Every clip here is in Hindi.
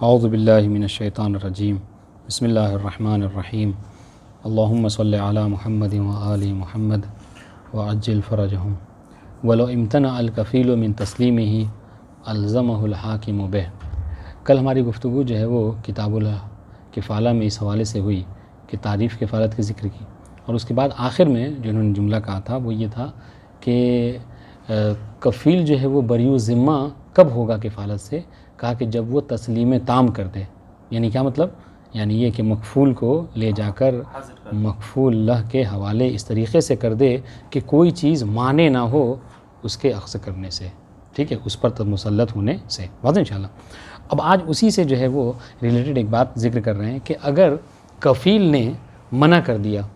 औज़ु बिल्लाहि मिनश्शैतानिर्रजीम बिस्मिल्लाहिर्रहमानिर्रहीम अल्लाहुम्मा सल्लि अला मुहम्मद व आलि मुहम्मद व अज्जिल फ़रजहुम वलो इम्तना अल कफ़ीलु मिन तस्लीमिही अल्ज़महुल हाकिमु बिह। कल हमारी गुफ्तगू जो है वो किताबुल किफ़ाला में इस हवाले से हुई कि तारीफ़ किफ़ालत के ज़िक्र की, और उसके बाद आखिर में जो उन्होंने जुमला कहा था वो ये था कि कफ़ील जो है वो बरीउ ज़िम्मा कब होगा किफ़ालत से। कहा कि जब वो तस्लीम ताम कर दे। यानी क्या मतलब? यानी ये कि मकफूल को ले जाकर मकफूल लह के हवाले इस तरीक़े से कर दे कि कोई चीज़ माने ना हो उसके अक्स करने से, ठीक है, उस पर तब मुसल्लत होने से। वाज़ेह इंशाअल्लाह। अब आज उसी से जो है वो रिलेटेड एक बात ज़िक्र कर रहे हैं कि अगर कफ़ील ने मना कर दिया,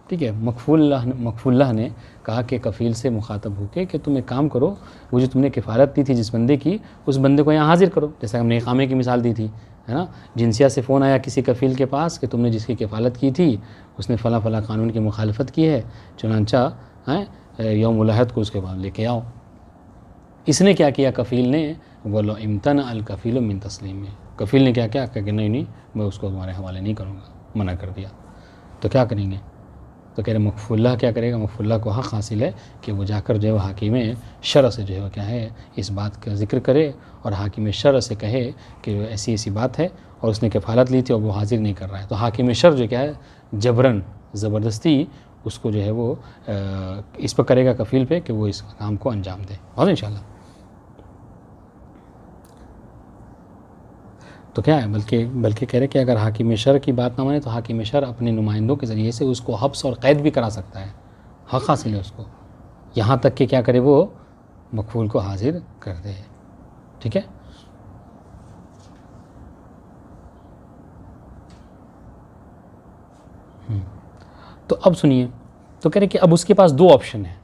ठीक है, मकफूल्लाह ने कहा कि कफ़ील से मुखातब होके कि तुम एक काम करो, वो जो तुमने किफ़ालत दी थी जिस बंदे की, उस बंदे को यहाँ हाज़िर करो। जैसे हमने इक़ामे की मिसाल दी थी, है ना। जिनसिया से फ़ोन आया किसी कफ़ील के पास कि तुमने जिसकी किफ़ालत की थी उसने फ़ला फ़ला कानून की मुखालफत की है, चुनांचा यौमुल अहद को उसके बाद लेके आओ। इसने क्या किया कफ़ील ने, वलो इम्तना अल कफ़ीलु मिन तस्लीम में, कफ़ील ने क्या किया कि नहीं मैं उसको तुम्हारे हवाले नहीं करूँगा, मना कर दिया। तो क्या करेंगे? तो कह रहे मकफूल्लाह क्या करेगा? मकफूल्लाह को हक़ हासिल है कि वो जाकर जो है हाकिम शरअ से जो है क्या है इस बात का ज़िक्र करे और हाकिम शरअ से कहे कि ऐसी ऐसी बात है और उसने किफ़ालत ली थी और वो हाजिर नहीं कर रहा है। तो हाकिम शरअ जो क्या है जबरन ज़बरदस्ती उसको जो है वो इस पर करेगा कफ़ील पे कि वो इस काम को अंजाम दे, और इंशाअल्लाह। तो क्या है, बल्कि कह रहे कि अगर हाकिम शर की बात ना माने तो हाकिम शर अपने नुमाइंदों के ज़रिए से उसको हब्स और क़ैद भी करा सकता है। हक़ हासिल है उसको, यहाँ तक कि क्या करे वो मकफूल को हाजिर कर दे, ठीक है। तो अब सुनिए, तो कह रहे कि अब उसके पास दो ऑप्शन है।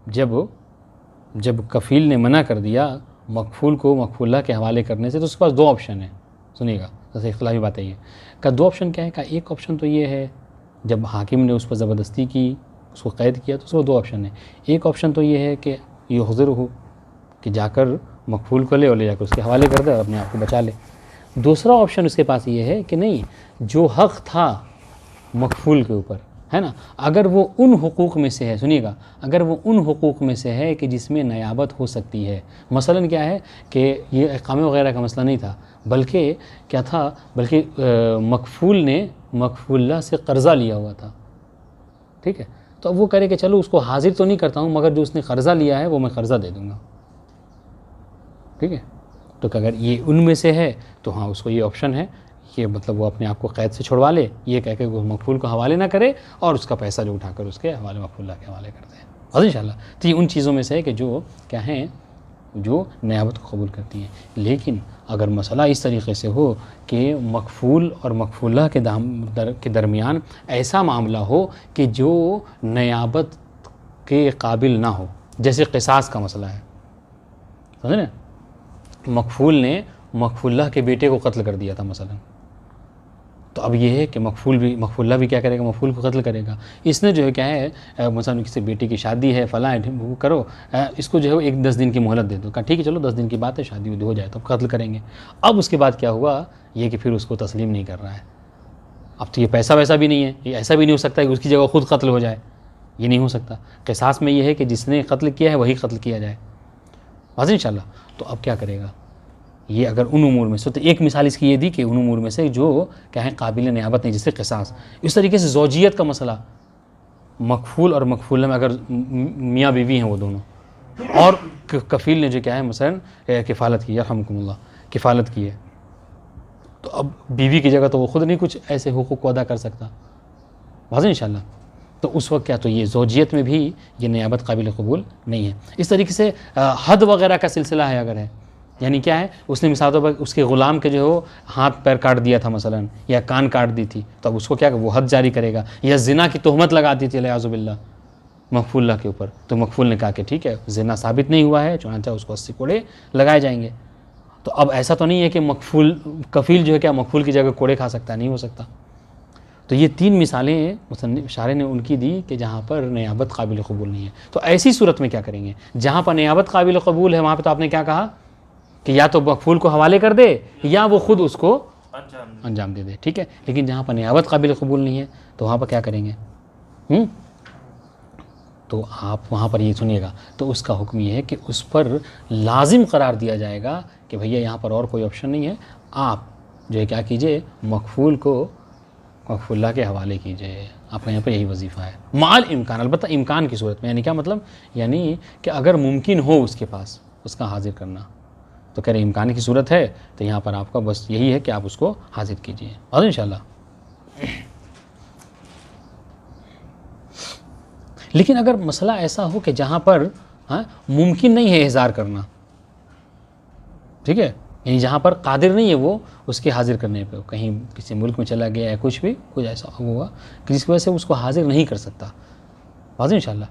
जब कफ़ील ने मना कर दिया मकफूल को मकफूल्लाह के हवाले करने से, तो उसके पास दो ऑप्शन है। सुनिएगा, जैसे इख्तिलाफी बात है ये का दो ऑप्शन क्या है? का एक ऑप्शन तो ये है जब हाकिम ने उस पर ज़बरदस्ती की, उसको क़ैद किया, तो उसको दो ऑप्शन है। एक ऑप्शन तो ये है कि ये हुज़ुर हो कि जाकर मकफूल को ले और ले जाकर उसके हवाले कर दे और अपने आप को बचा ले। दूसरा ऑप्शन उसके पास ये है कि नहीं, जो हक़ था मकफूल के ऊपर, है ना, अगर वो उन हुकूक़ में से है, सुनिएगा, अगर वो उन हुकूक़ में से है कि जिसमें नयाबत हो सकती है। मसलन क्या है कि ये इक़ामे वग़ैरह का मसला नहीं था, बल्कि क्या था, बल्कि मकफूल ने मकफूल्लाह से कर्ज़ा लिया हुआ था, ठीक है। तो अब वो करे कि चलो उसको हाजिर तो नहीं करता हूँ मगर जो उसने कर्ज़ा लिया है वो मैं कर्ज़ा दे दूँगा, ठीक है। तो अगर ये उनमें से है तो हाँ उसको ये ऑप्शन है कि मतलब वो अपने आप को क़ैद से छुड़वा ले, ये कह के वो मकफूल को हवाले ना करे और उसका पैसा जो उठाकर उसके हवाले मकफूल्लाह के हवाले कर दे, और इंशाअल्लाह। तो ये उन चीज़ों में से है कि जो क्या हैं, जो नियाबत को कबूल करती हैं। लेकिन अगर मसला इस तरीक़े से हो कि मकफूल और मकफूल्लाह के दरमियान ऐसा मामला हो कि जो नियाबत के काबिल ना हो, जैसे क़िसास का मसला है, समझे ना। मकफूल ने मकफूल्लाह के बेटे को कत्ल कर दिया था मसलन, तो अब ये है कि मकफूल्लाह भी क्या करेगा, मकफूल को कत्ल करेगा। इसने जो है क्या है, मसलन किसी बेटी की शादी है, फ़लाँ वो करो, इसको जो है 10 दिन की मोहलत दे दो। कहा ठीक है चलो 10 दिन की बात है, शादी हो जाए तो कत्ल करेंगे। अब उसके बाद क्या हुआ, ये कि फिर उसको तस्लीम नहीं कर रहा है। अब तो ये पैसा वैसा भी नहीं है, ये ऐसा भी नहीं हो सकता कि उसकी जगह खुद कत्ल हो जाए, ये नहीं हो सकता। क़िसास में ये है कि जिसने कत्ल किया है वही कत्ल किया जाए, बस इंशाअल्लाह। तो अब क्या करेगा ये, अगर उन उमूर में से, तो एक मिसाल इसकी ये दी कि उन उमूर में से जो क्या है काबिल नियाबत नहीं, जैसे क़िसास। इस तरीके से ज़ौजियत का मसला, मकफूल और मकफूल्लाह में अगर मियाँ बीवी हैं वो दोनों, और कफ़ील ने जो क्या है मसलन किफ़ालत की, यरहमुकुमुल्लाह, किफ़ालत की है, तो अब बीवी की जगह तो वो ख़ुद नहीं कुछ ऐसे हुकूक़ को अदा कर सकता, वाज़ेह इंशाअल्लाह। तो उस वक्त क्या, तो ये ज़ौजियत में भी ये नियाबत काबिल कबूल नहीं है। इस तरीके से हद वग़ैरह का सिलसिला है, अगर है, यानी क्या है, उसने मिसाल पर उसके ग़ुलाम के जो हो हाथ पैर काट दिया था मसलन, या कान काट दी थी, तो अब उसको क्या वो हद जारी करेगा। या ज़िना की तोहमत लगा दी थी अलियाज़ुबिल्लाह मकफूल्लाह के ऊपर, तो मकफूल ने कहा कि ठीक है ज़िना साबित नहीं हुआ है, चुनांचा उसको 80 कोड़े लगाए जाएंगे। तो अब ऐसा तो नहीं है कि कफ़ील जो है क्या मकफूल की जगह कोड़े खा सकता है, नहीं हो सकता। तो ये तीन मिसालें मुसन्निफ़ शारे ने उनकी दी कि जहाँ पर नियाबत काबिल कबूल नहीं है। तो ऐसी सूरत में क्या करेंगे, जहाँ पर नियाबत काबिल कबूल है वहाँ पर तो आपने क्या कहा कि या तो मकफूल को हवाले कर दे या वो खुद उसको अंजाम दे दे, ठीक है। लेकिन जहाँ पर नियाबत काबिल कबूल नहीं है तो वहाँ पर क्या करेंगे? तो आप वहाँ पर ये सुनिएगा, तो उसका हुक्म ये है कि उस पर लाजिम करार दिया जाएगा कि भैया यहाँ पर और कोई ऑप्शन नहीं है, आप जो है क्या कीजिए, मकफूल को मकफूल्ला के हवाले कीजिए। आपका यहाँ पर यही वजीफ़ा है माल इम्कान, अलबत्ता इम्कान की सूरत में। यानी क्या मतलब? यानी कि अगर मुमकिन हो उसके पास उसका हाजिर करना, तो कह रहे इम्कान की सूरत है तो यहाँ पर आपका बस यही है कि आप उसको हाजिर कीजिए और इंशाल्लाह। लेकिन अगर मसला ऐसा हो कि जहाँ पर मुमकिन नहीं है इज़हार करना, ठीक है, यानी जहाँ पर कादिर नहीं है वो उसके हाजिर करने पे, कहीं किसी मुल्क में चला गया है, कुछ ऐसा हुआ कि जिसकी वजह से उसको हाजिर नहीं कर सकता, वाज़ेह इंशाल्लाह,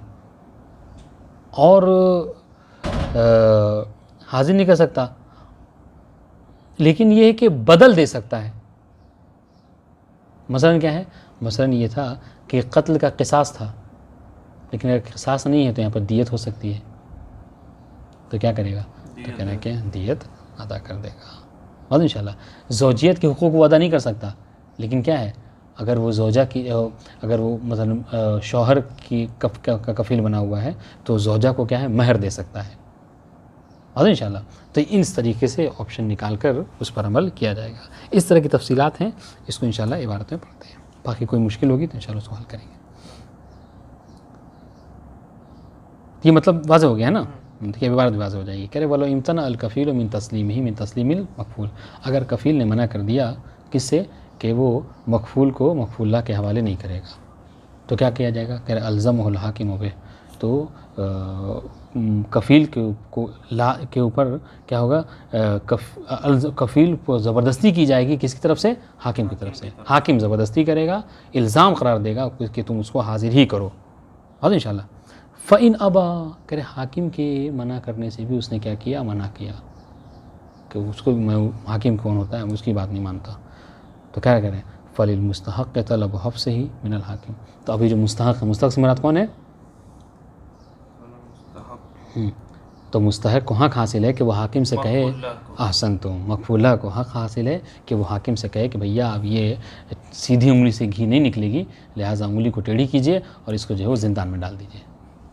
और हाजिर नहीं कर सकता, लेकिन ये है कि बदल दे सकता है। मसलन क्या है? मसलन ये था कि कत्ल का क़िसास था, लेकिन अगर क़िसास नहीं है तो यहाँ पर दियत हो सकती है, तो क्या करेगा? तो कहना है कि दियत अदा कर देगा। और इंशाल्लाह ज़ौजियत के हुकूक वो अदा नहीं कर सकता, लेकिन क्या है, अगर वो ज़ौजा की, अगर वो मतलब शौहर की कफ़ील बना हुआ है तो ज़ौजा को क्या है, महर दे सकता है। और इंशाल्लाह तो इस तरीके से ऑप्शन निकाल कर उस पर अमल किया जाएगा। इस तरह की तफसीलात हैं, इसको इंशाल्लाह इबारत में पढ़ते हैं। बाकी कोई मुश्किल होगी तो इंशाल्लाह उसको हल करेंगे। ये मतलब वाज़ेह हो गया है ना? देखिए इबारत वाज़ेह हो जाएगी। कह रहे वालो इम्तना अल कफ़ील मिन तस्लीमिही मिन तस्लीमिल मकफूल, अगर कफ़ील ने मना कर दिया किससे, कि वो मकफूल को मकफूल्ला के हवाले नहीं करेगा, तो क्या किया जाएगा? कह रहे अल्ज़महुल हाकिम बिह, तो कफ़ील के ऊपर क्या होगा? कफ़ील को ज़बरदस्ती की जाएगी, किसकी तरफ से? हाकिम की तरफ से। हाकिम ज़बरदस्ती करेगा, इल्ज़ाम करार देगा कि तुम उसको हाजिर ही करो। और इंशाल्लाह फ़इन अबा, करे हाकिम के मना करने से भी उसने क्या किया? मना किया कि उसको, मैं हाकिम कौन होता है, उसकी बात नहीं मानता, तो क्या करें? फ़लिल मुस्तहक़ तलब हफ़्स ही मिनल हाकिम, तो अभी जो मुस्तहक़, मुस्तहक़ से मुराद कौन है? तो मुस्तहक़ को हक़ हासिल है कि वो हाकिम से कहे, अहसन, तो मकफूला को हक़ हासिल है कि वो हाकिम से कहे कि भैया अब ये सीधी उंगली से घी नहीं निकलेगी, लिहाजा उंगली को टेढ़ी कीजिए और इसको जो है वो ज़िंदान में डाल दीजिए,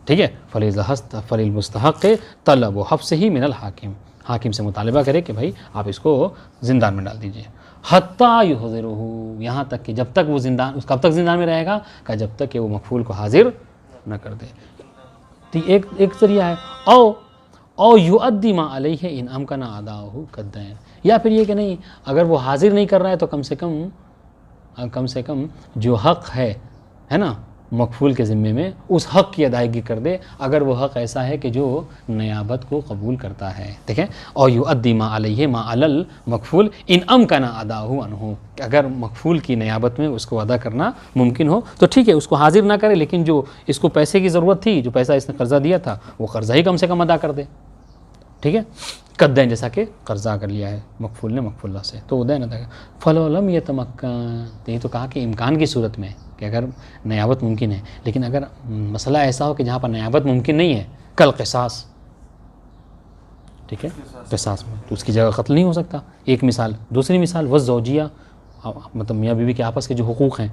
ठीक है। फ़लिल मुस्तहक़ तलब हफ़्स ही मिनल हाकिम, हाकिम से मुतालबा करे कि भाई आप इसको ज़िंदान में डाल दीजिए। हत्ता युहज़िरुहु, यहाँ तक कि जब तक वो ज़िंदान, उसका कब तक ज़िंदान में रहेगा? का जब तक कि वो मकफूल को हाजिर न कर दे। तो एक ज़रिया है। औ युअद्दी मा अलैहि इन अमकना अदाहु कद्दैन, या फिर ये कि नहीं, अगर वो हाजिर नहीं कर रहा है तो कम से कम जो हक़ है ना मकफूल के ज़िम्मे में, उस हक़ की अदायगी कर दे, अगर वो हक़ ऐसा है कि जो नियाबत को कबूल करता है। देखें, और युअद्दी मा अलैहि मा अलल मकफूल इन अमकना अदाहु अन्हु, अगर मकफूल की नियाबत में उसको अदा करना मुमकिन हो तो ठीक है, उसको हाजिर ना करे, लेकिन जो इसको पैसे की ज़रूरत थी, जो पैसा इसने कर्ज़ा दिया था, वो कर्ज़ा ही कम से कम अदा कर दे, ठीक है। कद्दैन, जैसा कि कर्ज़ा कर लिया है मकफूल ने मकफूल्ला से, तो उदैन अदा कर। फलम यतमक्कन, यही तो कहा कि इम्कान की सूरत में कि अगर नियाबत मुमकिन है, लेकिन अगर मसला ऐसा हो कि जहाँ पर नियाबत मुमकिन नहीं है, कल क़िसास, ठीक है, क़िसास में तो उसकी जगह कत्ल नहीं हो सकता, एक मिसाल। दूसरी मिसाल वज़ौजिया, मतलब मियाँ बीवी के आपस के जो हुकूक़ हैं,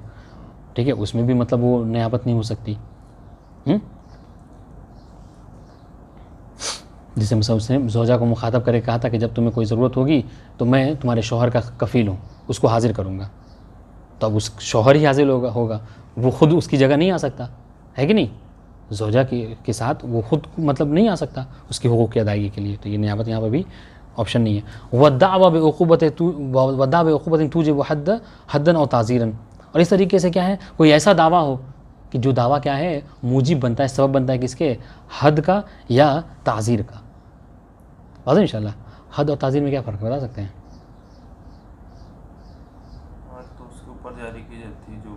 ठीक है, उसमें भी मतलब वो नियाबत नहीं हो सकती। जिसे मतलब उसने ज़ौजा को मुखातब करके कहा था कि जब तुम्हें कोई ज़रूरत होगी तो मैं तुम्हारे शौहर का कफ़ील हूँ, उसको हाजिर करूँगा, तो अब उस शौहर ही हाजिर होगा, वो ख़ुद उसकी जगह नहीं आ सकता है कि नहीं, ज़ौजा के साथ वो ख़ुद मतलब नहीं आ सकता उसकी हुकूक़ की अदायगी के लिए, तो ये नियाबत यहाँ पर भी ऑप्शन नहीं है। वद्दावा बेउक़ूबत तूजिबु हद्दन और ताज़ीरन, और इस तरीके से क्या है, कोई ऐसा दावा हो कि जो दावा क्या है मूजिब बनता है, सबब बनता है किसके? हद का या ताज़ीर का। वाज़ेह इंशाल्लाह। हद और ताज़ीर में क्या फ़र्क बता सकते हैं? तो उसके ऊपर जारी की जाती है जो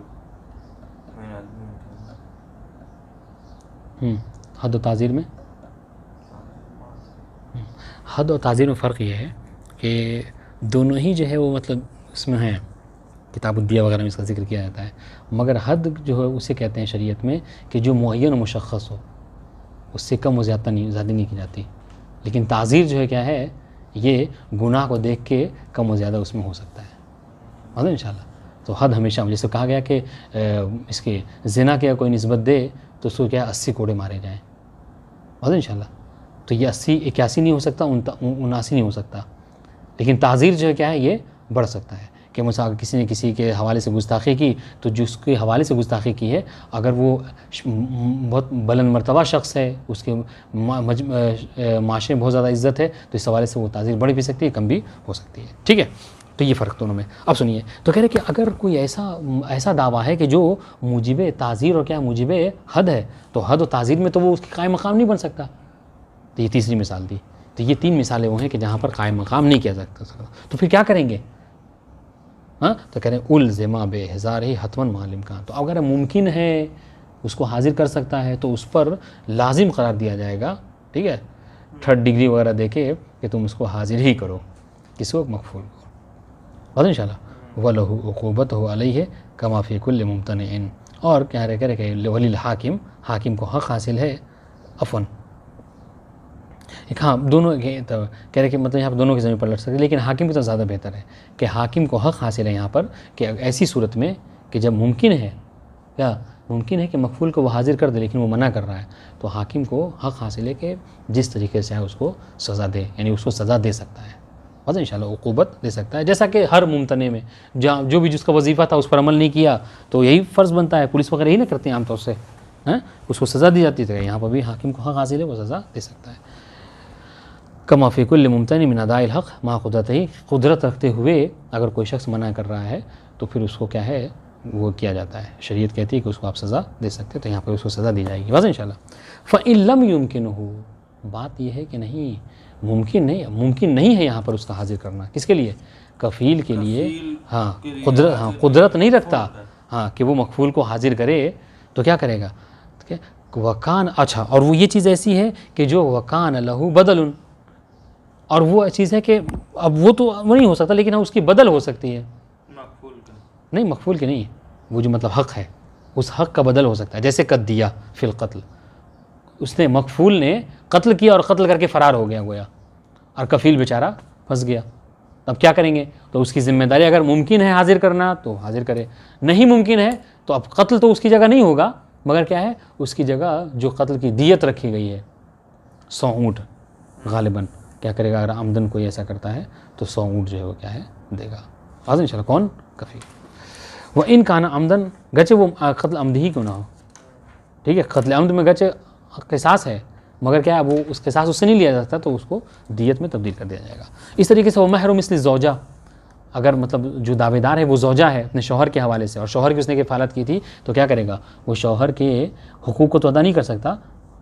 मेन आदमी होता है। हद और ताज़ीर में, हद और ताज़ीर में फ़र्क ये है कि दोनों ही जो है वो मतलब उसमें है, किताबुद्दिया वगैरह में इसका जिक्र किया जाता है, मगर हद जो है उसे कहते हैं शरीयत में कि जो मुअय्यन और मुशख़्ख़स हो, उससे कम और ज़्यादा नहीं की जाती। लेकिन ताज़ीर जो है क्या है ये गुनाह को देख के कम और ज़्यादा उसमें हो सकता है, मतलब इंशाल्लाह। तो हद हमेशा, जैसे कहा गया कि इसके ज़िना के कोई निस्बत दे तो उसको क्या 80 कोड़े मारे जाएँ, मतलब इंशाल्लाह। तो ये 80 81 नहीं हो सकता, 79 नहीं हो सकता, लेकिन ताज़ीर जो है क्या है, ये बढ़ सकता है कि मुझसे किसी ने किसी के हवाले से गुस्ताखी की, तो जिसके हवाले से गुस्ताखी की है अगर वो बहुत बुलंद मर्तबा शख्स है, उसके माशरे में बहुत ज़्यादा इज़्ज़त है, तो इस हवाले से वो ताज़ीर बढ़ भी सकती है, कम भी हो सकती है, ठीक है। तो ये फ़र्क दोनों में। अब सुनिए, तो कह रहे कि अगर कोई ऐसा दावा है कि जो मुजिब ताज़ीर और क्या मुजिब हद है, तो हद और ताज़ीर में तो वो उसकी कायम मकाम नहीं बन सकता। तो ये तीसरी मिसाल दी। तो ये 3 मिसालें वो हैं कि जहाँ पर कायम मकाम नहीं किया जा सकता। तो फिर क्या करेंगे? हाँ, तो कह रहे हैं उल्ज़िमा बेहज़ार ही हतमन मालिम का। तो अगर मुमकिन है उसको हाजिर कर सकता है तो उस पर लाजिम करार दिया जाएगा, ठीक है, 3rd डिग्री वगैरह देके कि तुम उसको हाजिर ही करो, किसको? मकफूल को। और इंशाल्लाह वलहु उक़ूबत हो अलैहि कमा फ़ी कुल्लि मुम्तनिइन। और क्या कह रहे वलिल हाकिम, हाकिम को हक़ हासिल है, अफ़न हाँ दोनों तो कह रहे कि मतलब यहाँ पर दोनों की ज़मीन पर लड़ सकते, लेकिन हाकिम की तो ज़्यादा बेहतर है कि हाकिम को हक़ हासिल है यहाँ पर कि ऐसी सूरत में कि जब मुमकिन है, क्या मुमकिन है कि मकफूल को वो हाजिर कर दे लेकिन वो मना कर रहा है, तो हाकिम को हक़ हासिल है कि जिस तरीके से है उसको सज़ा दे, यानी उसको सज़ा दे सकता है, बस इंशाल्लाह उक़ूबत दे सकता है। जैसा कि हर मुमतने में जहाँ जो भी जिसका वजीफ़ा था उस पर अमल नहीं किया तो यही फ़र्ज़ बनता है, पुलिस वगैरह यही ना करते हैं आमतौर से, हैं, उसको सज़ा दी जाती है। यहाँ पर भी हाकिम को हक़ हासिल है, वो सज़ा दे सकता है। कमा फ़ी कुल्लि मुम्तनि मिन अदाइल हक़ मा क़ुदरतिही, कुदरत रखते हुए अगर कोई शख्स मना कर रहा है तो फिर उसको क्या है वो किया जाता है, शरीयत कहती है कि उसको आप सज़ा दे सकते हैं, तो यहाँ पर उसको सज़ा दी जाएगी, बस इंशाल्लाह। फ़इन लम युमकिनहु, बात यह है कि नहीं मुमकिन नहीं है यहाँ पर उसका हाजिर करना, किसके लिए? कफ़ील के लिए। हाँ, कुदरत नहीं रखता हाँ कि वो मकफूल को हाजिर करे, तो क्या करेगा? वकान, अच्छा, और वो ये चीज़ ऐसी है कि जो वकान लहू बदलुन, और वो चीज़ है कि अब वो तो वो नहीं हो सकता, लेकिन उसकी बदल हो सकती है, नहीं मकफूल की नहीं, वो जो मतलब हक़ है उस हक़ का बदल हो सकता है। जैसे कद दिया फिल कत्ल, उसने मकफूल ने कत्ल किया और कत्ल करके फ़रार हो गया गोया, और कफ़ील बेचारा फंस गया, तब क्या करेंगे? तो उसकी ज़िम्मेदारी अगर मुमकिन है हाजिर करना तो हाजिर करे, नहीं मुमकिन है तो अब कत्ल तो उसकी जगह नहीं होगा, मगर क्या है उसकी जगह जो कत्ल की दियत रखी गई है 100 ऊँट गालिबन, क्या करेगा? अगर आमदन कोई ऐसा करता है तो 100 ऊँट जो है वो क्या है देगा, आज इंशाल्लाह। कौन? कफ़ील। वह इन काना आमदन, गचे वो कत्ल अमद ही क्यों ना हो, ठीक है, कत्ल अमद में गचे किसास है, मगर क्या है वो उस किसास उससे नहीं लिया जाता, तो उसको दियत में तब्दील कर दिया जाएगा। इस तरीके से वो महर मिस्ल ज़ौजा, अगर मतलब जो दावेदार है वो ज़ौजा है अपने शौहर के हवाले से, और शौहर की उसने किफ़ालत की थी, तो क्या करेगा? वो शौहर के हुकूक को तो अदा नहीं कर सकता,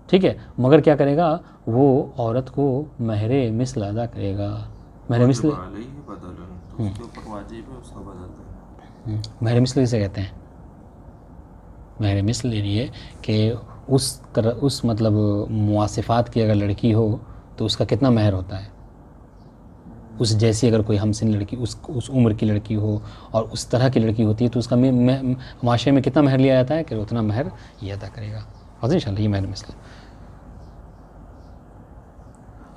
ठीक है, मगर क्या करेगा? वो औरत को महर मिस्ल अदा करेगा। महर मिस्ल, महर मिस्ल किसे कहते हैं? महर मिस्ल ये कि उस तरह उस मतलब मुआसिफ़ात की अगर लड़की हो तो उसका कितना महर होता है, उस जैसी अगर कोई हमसिन लड़की उस उम्र की लड़की हो और उस तरह की लड़की होती है तो उसका माशरे में कितना महर लिया जाता है कि उतना महर ये अदा करेगा, और इंशाल्लाह ये महर मिस्ल।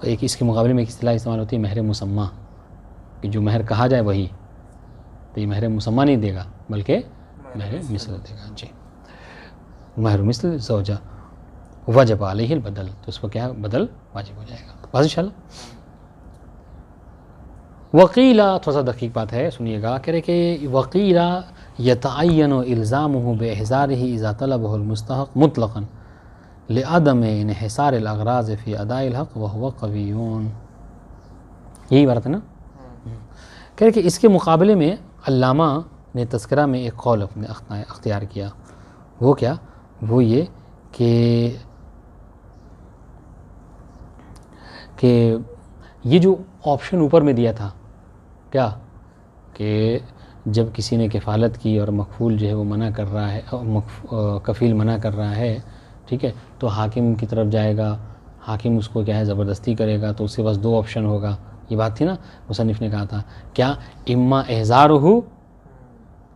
एक इसके मुकाबले में एक इस्तिलाह इस्तेमाल होती है महर मुसम्मा, कि जो महर कहा जाए वही, तो ये महर मुसम्मा नहीं देगा बल्कि महर मिस्ल देगा जी। महर मिस्ल ज़ौजा वजब अलैहिल बदल, तो उस पर क्या बदल वाजिब हो जाएगा, बस इंशाल्लाह। वकीला, थोड़ा सा दकीक बात है, सुनिएगा, कह रहे कि वकीला यतअय्यनु इल्ज़ामुहु बिइहज़ारिही इज़ा तलबहुल मुस्तहक़ मुतलक़न लिअदम इन्हिसारिल अग़राज़ फ़ी अदाइल हक़ व हुवा क़विय्युन, यही बात है ना। कह रहे कि इसके मुकाबले में अल्लामा ने तज़किरा में एक कौल अपने अख्तियार किया, वो क्या? वो ये कि ये जो ऑप्शन ऊपर में दिया था, क्या कि जब किसी ने किफ़ालत की और मकफूल जो है वो मना कर रहा है, कफ़ील मना कर रहा है, ठीक है, तो हाकिम की तरफ जाएगा, हाकिम उसको क्या है ज़बरदस्ती करेगा, तो उसके पास 2 ऑप्शन होगा, ये बात थी ना, मुसन्निफ़ ने कहा था क्या, इम्मा एहज़ारुहु,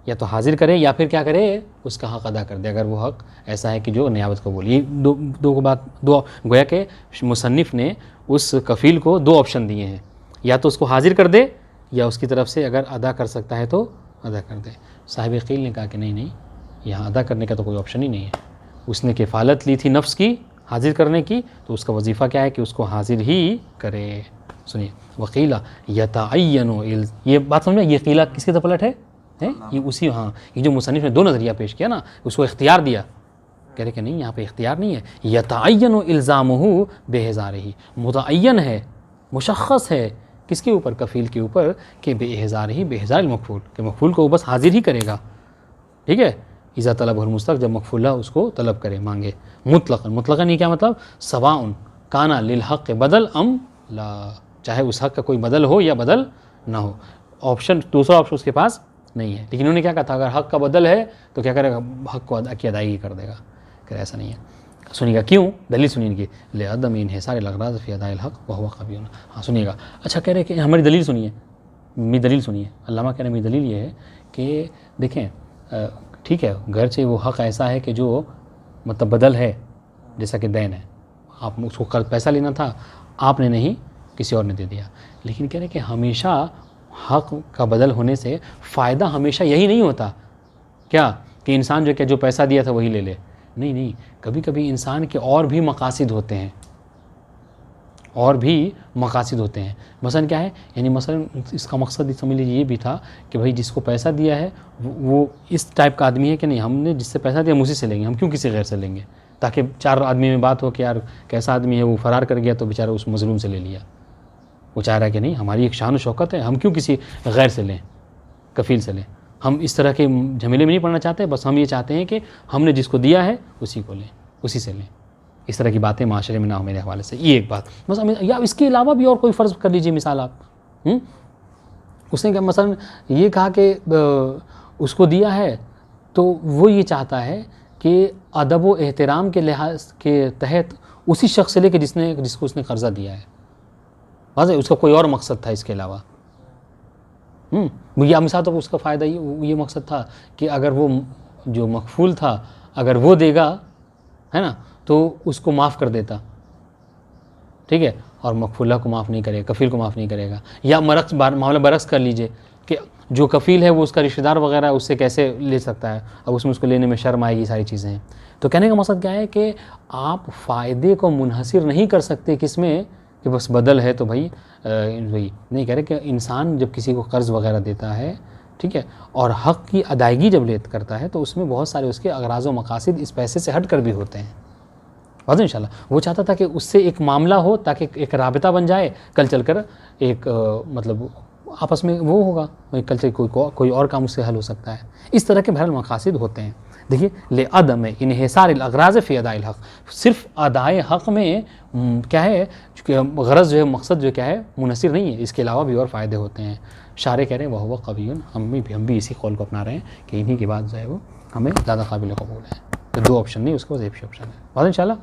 या तो हाजिर करे या फिर क्या करे उसका हक़ अदा कर दे, अगर वो हक़ ऐसा है कि जो नियाबत को बोली। दो गोया के मुसन्निफ़ ने उस कफ़ील को 2 ऑप्शन दिए हैं, या तो उसको हाजिर कर दे या उसकी तरफ से अगर अदा कर सकता है तो अदा कर दे। साहिब क़ील ने कहा कि नहीं नहीं, यहाँ अदा करने का तो कोई ऑप्शन ही नहीं है। उसने किफ़ालत ली थी नफ्स की हाजिर करने की, तो उसका वजीफ़ा क्या है कि उसको हाजिर ही करे। सुनिए, वकीला यतअय्यनु, ये बात समझ में, ये क़ीला किसके तो पलट है ये उसी, हाँ, ये जो मुसन्निफ़ ने दो नज़रिया पेश किया ना, उसको इख्तियार दिया, कह रहे कि नहीं यहाँ पे इख्तियार नहीं है। यतअय्यनु इल्ज़ामुहु बेहज़ारिही, मुतअय्यन है, मुशख़्ख़स है किसके ऊपर, कफ़ील के ऊपर, कि बेहज़ारिही, बेहज़ारिल मकफूल, कि मकफूल को वो बस हाजिर ही करेगा। ठीक है, इज़ा तलबहुल मुस्तक, जब मकफूला उसको तलब करे, मांगे। मुतलक़न, मुतलक़न ये क्या मतलब, सवाउन काना लिल हक़ बदल अम ला, चाहे उस हक़ का कोई बदल हो या बदल ना हो। ऑप्शन, दूसरा ऑप्शन उसके पास नहीं है। लेकिन उन्होंने क्या कहा था, अगर हक़ का बदल है तो क्या करेगा, हक़ को की अदायगी कर देगा। कर ऐसा नहीं है। सुनिएगा क्यों, दलील सुनिए इनकी, लिअदम इन्हिसार अल-अग़राज़ फ़ी अदाइल हक़ व हुवा क़वीयुन। हाँ सुनिएगा, अच्छा कह रहे कि हमारी दलील सुनिए, मेरी दलील सुनिए। अल्लामा कह रहे मेरी दलील ये है कि देखें, ठीक है, घर से वो हक़ ऐसा है कि जो मतलब बदल है, जैसा कि दैन है, आप उसको कर्ज पैसा लेना था, आपने नहीं किसी और ने दे दिया। लेकिन कह रहे कि हमेशा हक़ का बदल होने से फ़ायदा हमेशा यही नहीं होता क्या कि इंसान जो क्या जो पैसा दिया था वही ले ले। नहीं नहीं, कभी कभी इंसान के और भी मकासिद होते हैं, और भी मकासिद होते हैं। मसलन क्या है, यानी मसलन इसका मकसद समझ लीजिए ये भी था कि भाई जिसको पैसा दिया है वो इस टाइप का आदमी है कि नहीं, हमने जिससे पैसा दिया हम उसी से लेंगे, हम क्यों किसी गैर से लेंगे, ताकि चार आदमी में बात हो कि यार कैसा आदमी है, वो फ़रार कर गया तो बेचारा उस मज़लूम से ले लिया। वो चाह रहा है कि नहीं, हमारी एक शान शौकत है, हम क्यों किसी गैर से लें, कफ़ील से लें। हम इस तरह के झमेले में नहीं पड़ना चाहते, बस हम ये चाहते हैं कि हमने जिसको दिया है उसी को लें, उसी से लें। इस तरह की बातें माशरे में ना हो मेरे हवाले से, ये एक बात। बस या इसके अलावा भी और कोई फ़र्ज़ कर लीजिए मिसाल आप, उसने क्या मसलन ये कहा कि उसको दिया है तो वो ये चाहता है कि अदब व एहतराम के लिहाज के तहत उसी शख्स से लेकर जिसको उसने कर्ज़ा दिया है, बस उसका कोई और मकसद था इसके अलावा। या मिसाल तो उसका फ़ायदा ये मकसद था कि अगर वो जो मकफूल था अगर वो देगा, है ना, तो उसको माफ़ कर देता, ठीक है, और मकफूला को माफ़ नहीं करेगा, कफ़ील को माफ़ नहीं करेगा। या मामला बरक्स कर लीजिए कि जो कफ़ील है वो उसका रिश्तेदार वगैरह उससे कैसे ले सकता है, अब उसमें उसको लेने में शर्म आएगी, सारी चीज़ें हैं। तो कहने का मकसद क्या है कि आप फ़ायदे को मुनहसिर नहीं कर सकते किसमें, कि बस बदल है तो भाई वही नहीं कह रहे कि इंसान जब किसी को कर्ज़ वगैरह देता है, ठीक है, और हक़ की अदायगी जब करता है तो उसमें बहुत सारे उसके अगराज़ व मकासिद इस पैसे से हट कर भी होते हैं। वाज़ेह इंशाल्लाह। वो चाहता था कि उससे एक मामला हो ताकि एक राबिता बन जाए, कल चलकर एक मतलब आपस में वो होगा, कल से कोई और काम उससे हल हो सकता है। इस तरह के बहरहाल मकासिद होते हैं। देखिए, ले अदम इन्हिसार अल-अग़राज़ फ़ी अदाइल हक़, सिर्फ़ अदाए हक़ में क्या है, गरज़ जो है, मकसद जो क्या है, मुनहसिर नहीं है, इसके अलावा भी और फ़ायदे होते हैं। शारे कह रहे हैं वह हुवा क़वियुन, हम भी इसी कौल को अपना रहे हैं कि इन्हीं की बात जो है वो हमें ज़्यादा काबिल क़बूल है। तो दो ऑप्शन नहीं, उसके पास एक ही ऑप्शन है। बात इंशाल्लाह।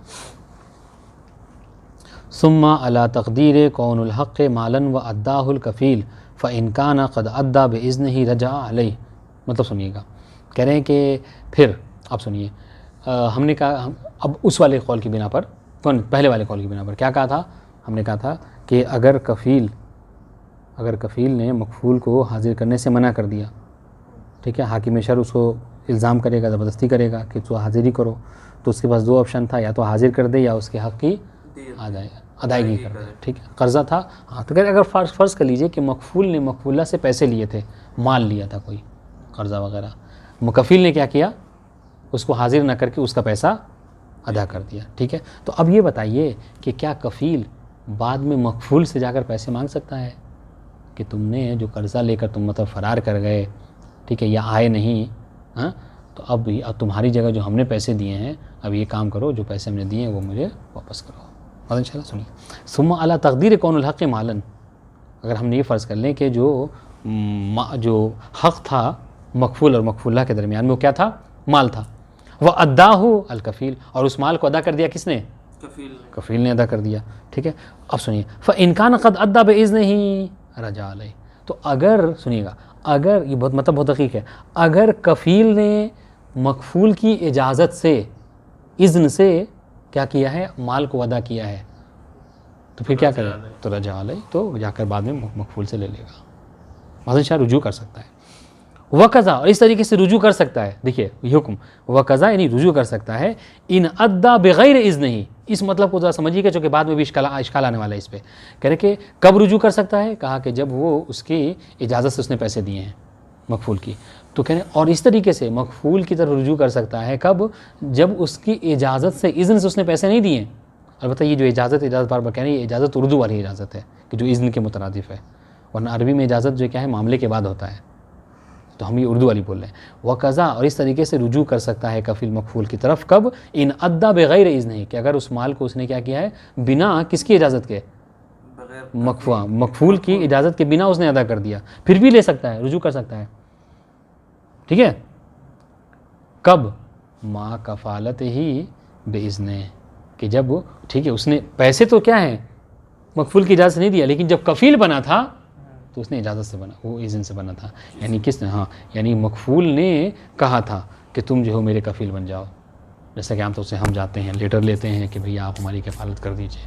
सुम्मा अला तक़दीर कौनुल हक़ मालन व अद्दाहुल कफ़ील फ़इन काना क़द अद्दा बिइज़्निही रजा अलैहि। मतलब सुनिएगा, कह रहे हैं कि फिर आप सुनिए, हमने कहा अब उस वाले कौल की बिना पर, पहले वाले कौल की बिना पर क्या कहा था, हमने कहा था कि अगर कफ़ील ने मकफूल को हाजिर करने से मना कर दिया, ठीक है, हाकिम शर उसको इल्ज़ाम करेगा, ज़बरदस्ती करेगा कि तो हाजिरी करो, तो उसके पास दो ऑप्शन था, या तो हाजिर कर दे या उसके हक़ की अदायगी कर दे, ठीक है, कर्ज़ा था। हाँ, तो अगर फ़र्ज़ कर लीजिए कि मकफूल ने मकफूला से पैसे लिए थे, माल लिया था कोई कर्ज़ा वगैरह, कफ़ील ने क्या किया, उसको हाजिर ना करके उसका पैसा अदा कर दिया, ठीक है। तो अब ये बताइए कि क्या कफ़ील बाद में मकफूल से जाकर पैसे मांग सकता है कि तुमने जो कर्ज़ा लेकर तुम मतलब फ़रार कर गए, ठीक है, या आए नहीं, हाँ, तो अब तुम्हारी जगह जो हमने पैसे दिए हैं, अब ये काम करो, जो पैसे हमने दिए हैं वो मुझे वापस करो। और इंशाल्लाह सुनिए, सुम्मा अला तक़दीर कौनुल हक़ मालन, अगर हमने ये फ़र्ज़ कर लें कि जो हक़ था मकफूल और मकफूला के दरमियान में वो क्या था, माल था, वह अद्दाहु अल कफ़ील, और उस माल को अदा कर दिया किसने, कफ़ील ने अदा कर दिया, ठीक है। अब सुनिए, फ़इन काना क़द अद्दा बिइज़्निही रजा अलैहि, तो अगर सुनिएगा, अगर ये बहुत मतलब बहुत दक़ीक़ है, अगर कफ़ील ने मकफूल की इजाज़त से, इज़्न से क्या किया है, माल को अदा किया है, तो फिर क्या करे, तो रजा अलई, तो जाकर बाद में मकफूल से ले लेगा। माज़न शाह रुजू कर सकता है। वकज़ा, और इस तरीके से रुजू कर सकता है। देखिए ये हुक्म वकज़ा यानी रुजू कर सकता है इन अद्दा बग़ैर इज़्न ही। इस मतलब को ज़रा समझिएगा, चूँकि बाद में भी इश्काल आने वाला है इस पर। कह रहे कि कब रुजू कर सकता है, कहा कि जब वो उसकी इजाज़त से उसने पैसे दिए हैं मकफूल की। तो कह रहे और इस तरीके से मकफूल की तरफ रुजू कर सकता है कब, जब उसकी इजाज़त से, इज़्न से उसने पैसे नहीं दिए। अलबत्ता ये जो इजाज़त बार बार कह रहे हैं, ये इजाज़त उर्दू वाली इजाज़त है कि जो इज़्न के मुतरादिफ है, वरना अरबी में इजाज़त जो क्या है मामले के बाद होता है, तो हम ये उर्दू वाली बोल रहे हैं। वकज़ा, और इस तरीके से रुजू कर सकता है कफ़ील मकफूल की तरफ कब, इन अद्दा बग़ैर इज़्न ही, कि अगर उस माल को उसने क्या किया है बिना किसकी इजाज़त के, मकफूल की इजाज़त के बिना उसने अदा कर दिया, फिर भी ले सकता है, रुजू कर सकता है। ठीक है, कब, माँ कफ़ालत ही बेइज़्न, कि जब ठीक है उसने पैसे तो क्या है मकफूल की इजाज़त नहीं दिया, लेकिन जब कफ़ील बना था तो उसने इजाज़त से बना, वो इज़्न से बना था। यानी किसने, हाँ यानी मकफूल ने कहा था कि तुम जो हो मेरे कफ़ील बन जाओ। जैसा कि आम तौर से हम जाते हैं लेटर लेते हैं कि भैया आप हमारी कफ़ालत कर दीजिए।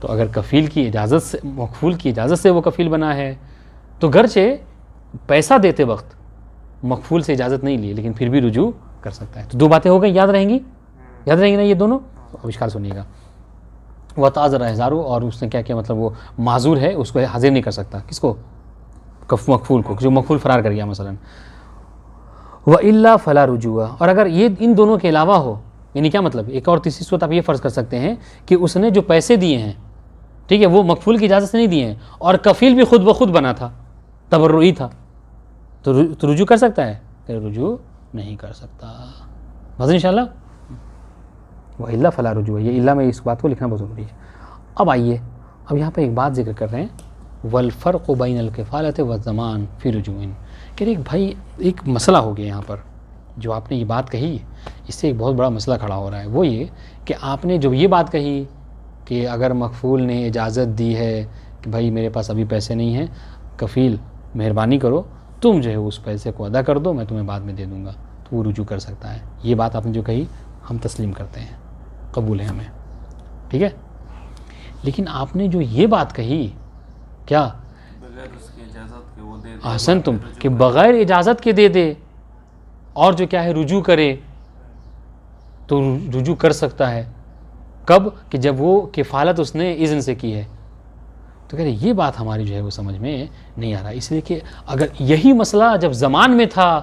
तो अगर कफ़ील की इजाज़त से, मकफूल की इजाज़त से वो कफ़ील बना है, तो गर्चे पैसा देते वक्त मकफूल से इजाज़त नहीं ली, लेकिन फिर भी रुजू कर सकता है। तो दो बातें हो गई, याद रहेंगी, याद रहेंगी ना ये दोनों। आविष्कार सुनिएगा, वह ताज़र हज़ारू, और उसने क्या किया, मतलब वो माजूर है, उसको हाजिर नहीं कर सकता, किसको, मकफूल को, जो मकफूल फ़रार कर गया मसलन। व इल्ला फ़ला रुजुआ, और अगर ये इन दोनों के अलावा हो, यानी क्या मतलब, एक और तीसरी सूरत आप ये फ़र्ज़ कर सकते हैं कि उसने जो पैसे दिए हैं, ठीक है, वो मकफूल की इजाज़त से नहीं दिए हैं, और कफ़ील भी खुद ब खुद बना था, तबर्रुई था, तो रुजू कर सकता है, रुजू नहीं कर सकता। मज़न इंशाअल्लाह। वह इल्ला फ़ला रुजू, ये इल्ला में इस बात को लिखना बहुत ज़रूरी है। अब आइए, अब यहाँ पर एक बात जिक्र कर रहे हैं, वल फ़र्क़ु बैनल किफ़ालत व ज़मान फ़ी रुजूइन। कह रहे भाई एक मसला हो गया यहाँ पर, जो आपने ये बात कही इससे एक बहुत बड़ा मसला खड़ा हो रहा है। वो ये कि आपने जो ये बात कही कि अगर मकफूल ने इजाज़त दी है कि भाई मेरे पास अभी पैसे नहीं हैं, कफ़ील मेहरबानी करो तुम जो है उस पैसे को अदा कर दो, मैं तुम्हें बाद में दे दूँगा, तो वो रुजू कर सकता है। ये बात आपने जो कही हम तस्लीम करते हैं, कबूल है हमें, ठीक है। लेकिन आपने जो ये बात कही, क्या, बगैर उसकी इजाज़त के वो दे दे, आसन तुम कि बग़ैर इजाज़त के दे दे, और जो क्या है रुजू करे, तो रुजू कर सकता है कब, कि जब वो किफ़ालत उसने इज़्न से की है। तो कह रहे ये बात हमारी जो है वो समझ में नहीं आ रहा, इसलिए कि अगर यही मसला जब ज़मान में था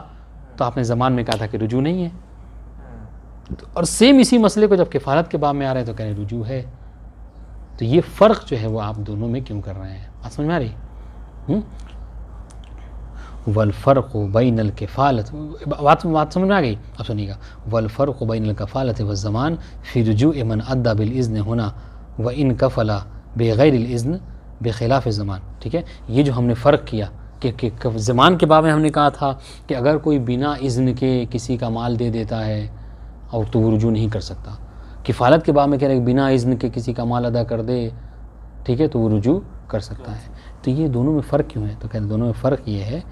तो आपने ज़मान में कहा था कि रुजू नहीं है, और सेम इसी मसले को जब किफ़ालत के बाब में आ रहा है तो कह रहे रुजू है। तो ये फ़र्क जो है वो आप दोनों में क्यों कर रहे हैं, बात समझ में आ रही। वल फ़र्क़ु बैनल किफ़ालत, बात समझ में आ गई। अब सुनिएगा, वल फ़र्क़ु बैनल किफ़ालत व ज़मान फ़ी रुजूइ मन अद्दा बिल इज़्न होना व इन कफ़ला बग़ैरिल इज़्न बिख़िलाफ़ ज़मान। ठीक है, ये जो हमने फ़र्क किया कि ज़मान के बारे में हमने कहा था कि अगर कोई बिना इज़्न के किसी का माल दे देता है और तो वो रुजू नहीं कर सकता। किफ़ालत के बारे में कह रहे बिना इज़्न के किसी का माल अदा कर दे, ठीक है, तो वो रुजू कर सकता है। तो ये दोनों में फ़र्क क्यों है, तो कहते हैं दोनों में फ़र्क ये है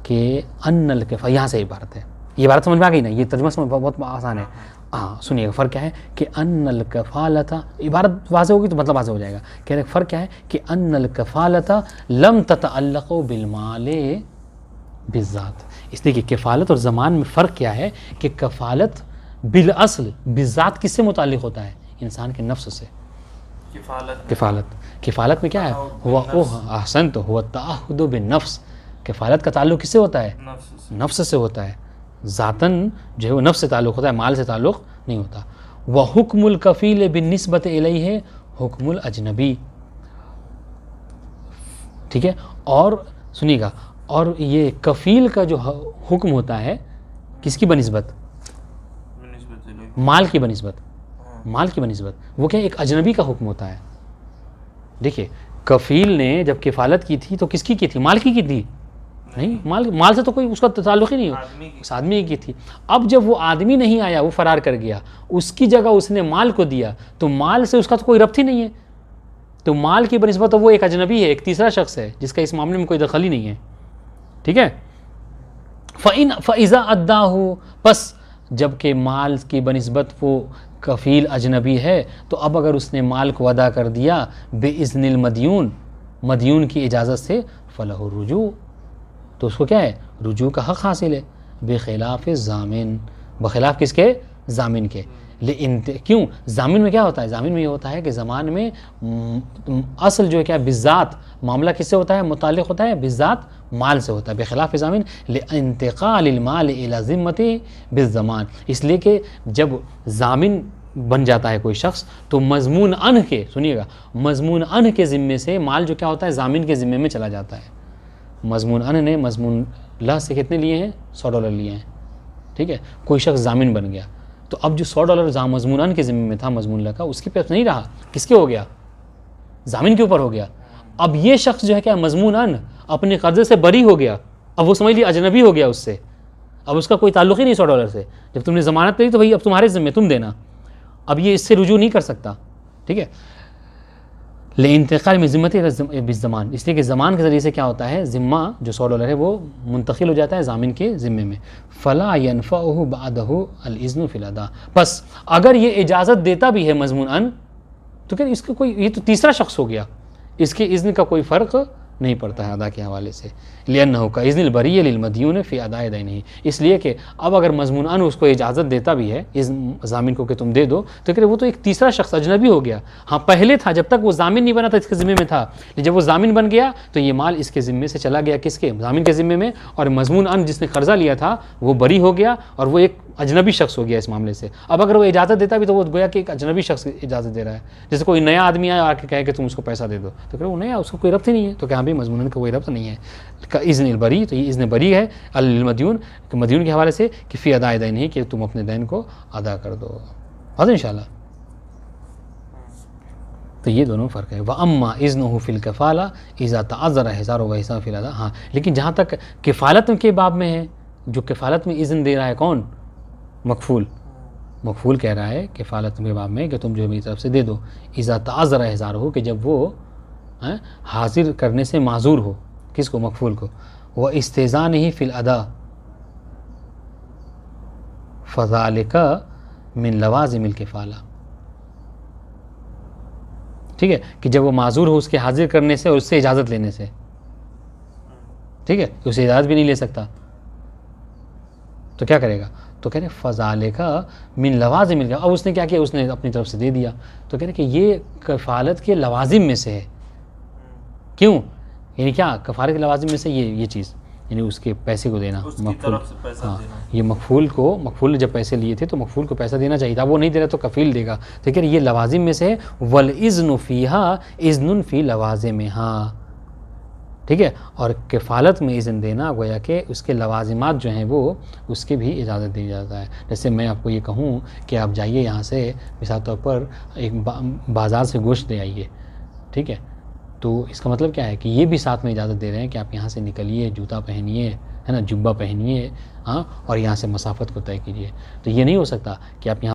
कि अन्नल किफ़ा, यहाँ से इबारत है, ये बात समझ में आ गई ना, ये तर्जुमा समझ बहुत आसान है। हाँ सुनिएगा, फ़र्क क्या है कि अन्नल कफ़ालता, इबारत वाज़े होगी तो मतलब वाज़े हो जाएगा। कह रहे फ़र्क क्या है कि अन्नल कफ़ालता लम ततअल्लक़ु बिलमाले बिज़्ज़ात। इसलिए कि किफ़ालत और ज़मान में फ़र्क क्या है कि कफ़ालत बिल असल बिज़्ज़ात किससे मुताल्लिक़ होता है, इंसान के नफ्स से। किफ़ालत में क्या है, हुआ अहसन तो हुआ ताहुदु बिन नफ्स, किफ़ालत का ताल्लुक़ किससे होता है, नफ्स से होता है, ज़ातन जो है वो नफ्स से ताल्लुक़ होता है, माल से ताल्लुक़ नहीं होता। वह हुक्मुल कफ़ील बिन्निस्बत इलैहि हुक्मुल अजनबी। ठीक है, और सुनिएगा, और ये कफ़ील का जो हुक्म होता है किसकी बनिस्बत, माल की बनिस्बत, माल की बनिस्बत, वो क्या एक अजनबी का हुक्म होता है। देखिए कफ़ील ने जब किफ़ालत की थी तो किसकी की थी, माल की थी, नहीं, माल से तो कोई उसका ताल्लुक़ ही नहीं हो, उस आदमी की थी। अब जब वो आदमी नहीं आया, वो फ़रार कर गया, उसकी जगह उसने माल को दिया, तो माल से उसका तो कोई रब्त ही नहीं है, तो माल की बनिस्बत तो वो एक अजनबी है, एक तीसरा शख्स है जिसका इस मामले में कोई दखल ही नहीं है। ठीक है, फ़इज़ा अद्दाहु, बस जबकि माल की बनिस्बत वो कफ़ील अजनबी है, तो अब अगर उसने माल को अदा कर दिया बेइज़्निल मदयून, मदयून की इजाज़त से, फ़लहु रुजू, तो उसको क्या है, रुजू का हक़ हासिल है। बेखिलाफ़ ज़ामिन, बखिलाफ़ किसके, ज़ामिन के। क्यों, ज़ामिन में क्या होता है, ज़ामिन में ये होता है कि ज़मान में असल जो है क्या, बिज़ात मामला किससे होता है, मुताल्लिक़ होता है बिज़ात माल से होता है। बेखिलाफ़ ज़ामिन लिइंतिक़ालिल माल इला ज़िम्मति बिज़्ज़मान, इसलिए कि जब ज़ामिन बन जाता है कोई शख्स तो मज़मून अन के, सुनिएगा, मज़मून अन के ज़िम्मे से माल जो क्या होता है, ज़ामिन के ज़िम्मे में चला जाता है। मज़मून अन ने मज़मून ला से कितने लिए हैं, $100 लिए हैं, ठीक है। कोई शख्स ज़ामिन बन गया तो अब जो $100 जहाँ मज़मून अन के ज़िम्मे में था, मज़मून ला का, उसके पास नहीं रहा, किसके हो गया, ज़ामिन के ऊपर हो गया। अब ये शख्स जो है क्या, मज़मून अन अपने कर्ज़े से बरी हो गया, अब वो समझ लिया अजनबी हो गया उससे, अब उसका कोई ताल्लुक़ ही नहीं $100 से। जब तुमने ज़मानत करी तो भाई अब तुम्हारे ज़िम्मे, तुम देना, अब ये इससे रुजू नहीं कर सकता, ठीक है। इंतकाल में ज़िम्मत बिज़्ज़मान, इसलिए कि ज़मान के ज़रिए से क्या होता है, ज़िम्मा जो $100 है वो मुंतकिल हो जाता है ज़ामिन के ज़िम्मे में। फ़ला यनफ़अहु बअदहु अल-इज़्नु फ़िल अदा, बस अगर ये इजाज़त देता भी है मज़मून अन, तो क्या इसका कोई, ये तो तीसरा शख्स हो गया, इसके इज़्न का कोई फ़र्क नहीं पड़ता है अदा के हवाले से। लिअन्नहु का इज़्निल बरी लिल मदयून फ़ी अदाए दैनिही, इसलिए कि अब अगर मज़मून अन उसको इजाज़त देता भी है इस ज़ामिन को कि तुम दे दो, तो क्या वो तो एक तीसरा शख्स अजनबी हो गया। हाँ, पहले था, जब तक वो ज़ामिन नहीं बना था इसके ज़िम्मे में था, लेकिन जब वो ज़ामिन बन गया तो ये माल इसके ज़िम्मे से चला गया, किसके, ज़ामिन के ज़िम्मे में, और मज़मून अन जिसने कर्ज़ा लिया था वो बरी हो गया और वो एक अजनबी शख्स हो गया इस मामले से। अब अगर वो इजाज़त देता भी तो वो गोया कि एक अजनबी शख्स इजाज़त दे रहा है। जैसे कोई नया आदमी आया आके कहे कि तुम उसको पैसा दे दो, तो क्या वो नया, उसको कोई रब्त ही नहीं है, तो क्या भी मज़मून का कोई रब्त नहीं है। का इज़्निल बरी, तो ये इज़्न बरी है अल मदयून, मदयून के हवाले से कि फ़ी अदाए दैन ही, कि तुम अपने दैन को अदा कर दो। हाँ इंशाल्लाह, तो ये दोनों फ़र्क है। व अम्मा इज़्नुहु फ़िल कफ़ाला इज़ा तअज़्ज़रा हिसारु व हिसाब फ़िल अदा। हाँ, लेकिन जहाँ तक किफ़ालत के बाब में है, जो किफ़ालत में इज़्न दे रहा है कौन, मकफूल, मकफूल कह रहा है किफ़ालत के बाब में कि तुम जो मेरी तरफ से दे दो, इज़ा तअज़्ज़रा हिसार हो, कि जब वो हाजिर करने से माजूर हो, किसको, मकफूल को, वह इस्तेज़ान ही फ़िल अदा फ़ज़ालिका मिन लवाज़िमिल किफ़ाला, ठीक है, कि जब वो माजूर हो उसके हाजिर करने से और उससे इजाज़त लेने से, ठीक है, तो उसे इजाज़त भी नहीं ले सकता, तो क्या करेगा, तो कह रहे फ़ज़ालिका मिन लवाज़िमिल, अब उसने क्या किया, उसने अपनी तरफ से दे दिया, तो कह रहे कि ये कफ़ालत के लवाज़िम में से है। क्यों, यानी क्या, कफ़ालत के लवाज़िम में से ये चीज़, यानी उसके पैसे को देना, मकफूल, हाँ, ये मकफूल ने जब पैसे लिए थे तो मकफूल को पैसा देना चाहिए था, वो नहीं दे रहा तो कफ़ील देगा, तो कह रहे ये लवाज़िम में से है। वल इज़्नु फ़ीहा इज़्नुन फ़ी लवाज़िमिहा, ठीक है, और किफ़ालत में इज़्न देना गोया कि उसके लवाज़िमात जो हैं वो उसके भी इजाज़त दी जाता है। जैसे मैं आपको ये कहूँ कि आप जाइए यहाँ से, मिसाल तौर पर एक बाज़ार से गोश्त ले आइए, ठीक है, तो इसका मतलब क्या है कि ये भी साथ में इजाज़त दे रहे हैं कि आप यहाँ से निकलिए, जूता पहनिए, है ना, जुब्बा पहनिए, हाँ, और यहाँ से मसाफ़त को तय कीजिए। तो ये नहीं हो सकता कि आप यहाँ